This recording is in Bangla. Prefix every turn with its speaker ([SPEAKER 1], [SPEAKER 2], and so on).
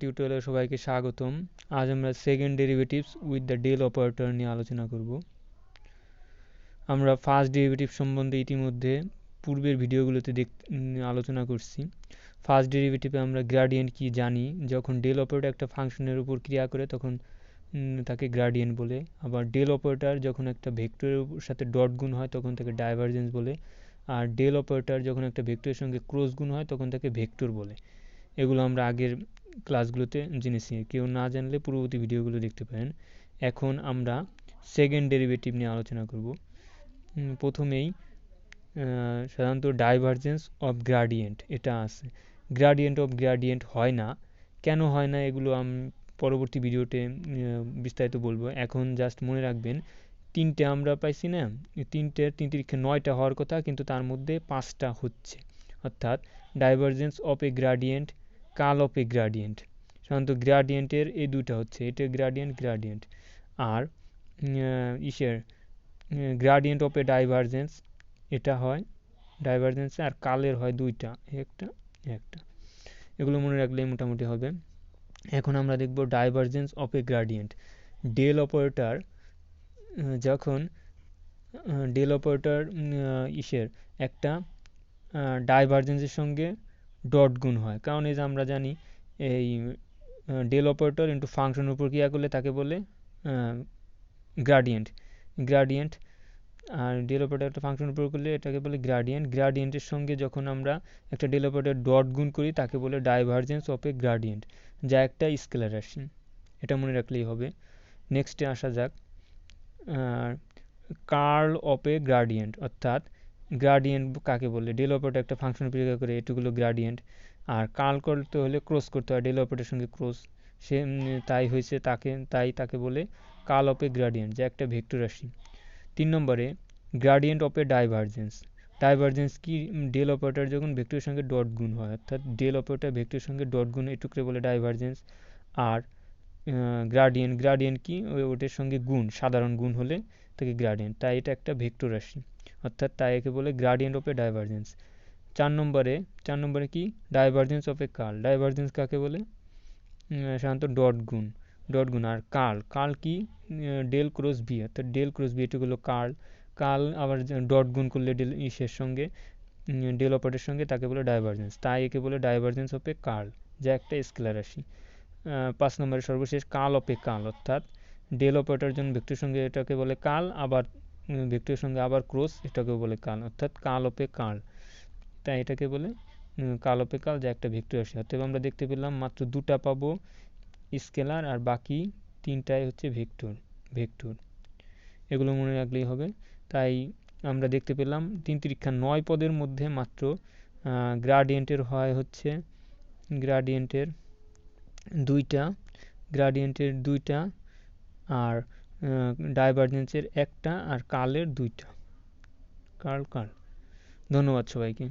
[SPEAKER 1] টিউটোরিয়ালে সবাইকে স্বাগতম। আজ আমরা second derivatives with the del operator নিয়ে আলোচনা করব। আমরা ফার্স্ট ডেরিভেটিভ সম্বন্ধে ইতিমধ্যে পূর্বের ভিডিওগুলোতে আলোচনা করছি। ফার্স্ট ডেরিভেটিভে আমরা গ্রেডিয়েন্ট কি জানি, যখন ডেল অপারেটর একটা ফাংশনের উপর ক্রিয়া করে তখন তাকে গ্রেডিয়েন্ট বলে। আবার ডেল অপারেটর যখন একটা ভেক্টরের সাথে ডট গুণ হয় তখন তাকে ডাইভারজেন্স বলে। আর ডেল অপারেটর যখন একটা ভেক্টরের সঙ্গে ক্রস গুণ হয় তখন তাকে ভেক্টর বলে। এগুলো আমরা আগের ক্লাসগুলোতে জেনেছি, কেউ না জানলে পূর্ববর্তী ভিডিওগুলো দেখতে পারেন। এখন আমরা সেকেন্ড ডেরিভেটিভ নিয়ে আলোচনা করব। প্রথমেই সাধারণত ডাইভারজেন্স অফ গ্রেডিয়েন্ট এটা আছে। গ্রেডিয়েন্ট অফ গ্রেডিয়েন্ট হয় না, কেন হয় না এগুলো আমি পরবর্তী ভিডিওতে বিস্তারিত বলবো। এখন জাস্ট মনে রাখবেন তিনটে আমরা পাইছি না, তিন তিরিক্ষে 9টা হওয়ার কথা, কিন্তু তার মধ্যে 5টা হচ্ছে। অর্থাৎ divergence of a gradient, curl of a gradient. সাধারণত গ্রেডিয়েন্টের এই দুইটা হচ্ছে, এটা গ্রেডিয়েন্ট। আর গ্রেডিয়েন্ট অফ এ ডাইভারজেন্স এটা হয় ডাইভারজেন্সে, আর কালের হয় দুইটা, একটা। এগুলো মনে রাখলেই মোটামুটি হবে। এখন আমরা দেখব divergence of a gradient. Del operator যখন একটা ডাইভারজেন্সের সঙ্গে ডট গুণ হয়, কারণ এই যে আমরা জানি এই ডেল অপারেটর ইন্টু ফাংশনের উপর ক্রিয়া করলে তাকে বলে গ্রেডিয়েন্ট। আর ডেল অপারেটর একটা ফাংশনের উপর করলে এটাকে বলে গ্রেডিয়েন্টের সঙ্গে যখন আমরা একটা ডেল অপারেটর ডট গুণ করি তাকে বলে ডাইভারজেন্স অফ এ গ্রেডিয়েন্ট, যা একটা স্কেলার রাশি। এটা মনে রাখলেই হবে। নেক্সটে আসা যাক, কার্ল অফ এ গ্রেডিয়েন্ট। অর্থাৎ গ্রেডিয়েন্ট কাকে বলে? ডেল অপারেটর একটা ফাংশন প্রয়োগ করে, এটুকুলো গ্রেডিয়েন্ট। আর কার্ল করতে হলে ক্রস করতে হয়, ডেল অপারেটরের সঙ্গে ক্রস। সে তাকে বলে কার্ল অফ এ গ্রেডিয়েন্ট, যা একটা ভেক্টর রাশি। 3 নম্বরে গ্রেডিয়েন্ট অফ এ ডাইভারজেন্স কি? ডেল অপারেটর যখন ভেক্টরের সঙ্গে ডট গুণ হয়, অর্থাৎ ডেল অপারেটর ভেক্টরের সঙ্গে ডট গুণ, এটুকুকে বলে ডাইভারজেন্স। আর গ্রেডিয়েন্ট কি? ওটার সঙ্গে গুণ, সাধারণ গুণ হলে তাকে গ্রেডিয়েন্ট, তাই এটা একটা ভেক্টর রাশি, অর্থাৎ তাই একে বলে গ্রেডিয়েন্ট অফ এ ডাইভারজেন্স। 4 নম্বরে কি? Divergence of a curl. Divergence কাকে বলে? সাধারণত ডট গুণ। আর কার্ল কি? ডেল ক্রস বি, অর্থাৎ ডেল ক্রস বি, এটুকু হলো কার্ল। আবার ডট গুণ করলে ডেল অপারেটরের সঙ্গে তাকে বলে ডাইভারজেন্স, তাই একে বলে ডাইভারজেন্স অফ এ কার্ল, যা একটা স্কেলার রাশি। 5 নম্বরে সর্বশেষ কার্ল অফ এ কার্ল, অর্থাৎ ডেল অপারেটরের জন্য ভেক্টরের সঙ্গে এটাকে বলে কার্ল, আবার ভেক্টরের সঙ্গে আবার ক্রস, এটাকেও বলে কার্ল, অর্থাৎ কার্ল অফ এ কার্ল, তাই এটাকে বলে কার্ল অফ এ কার্ল, যা একটা ভেক্টর রাশি। অর্থাৎ আমরা দেখতে পেলাম মাত্র 2টা পাবো স্কেলার, আর বাকি 3টাই হচ্ছে ভেক্টর। এগুলো মনে রাখলেই হবে। তাই আমরা দেখতে পেলাম 3 তিরিক্ষা 9 পদের মধ্যে মাত্র গ্রেডিয়েন্টের হয় হচ্ছে দুইটা, আর ডাইভারজেন্সের একটা, আর কার্লের 2টা। কার্ল। ধন্যবাদ সবাইকে।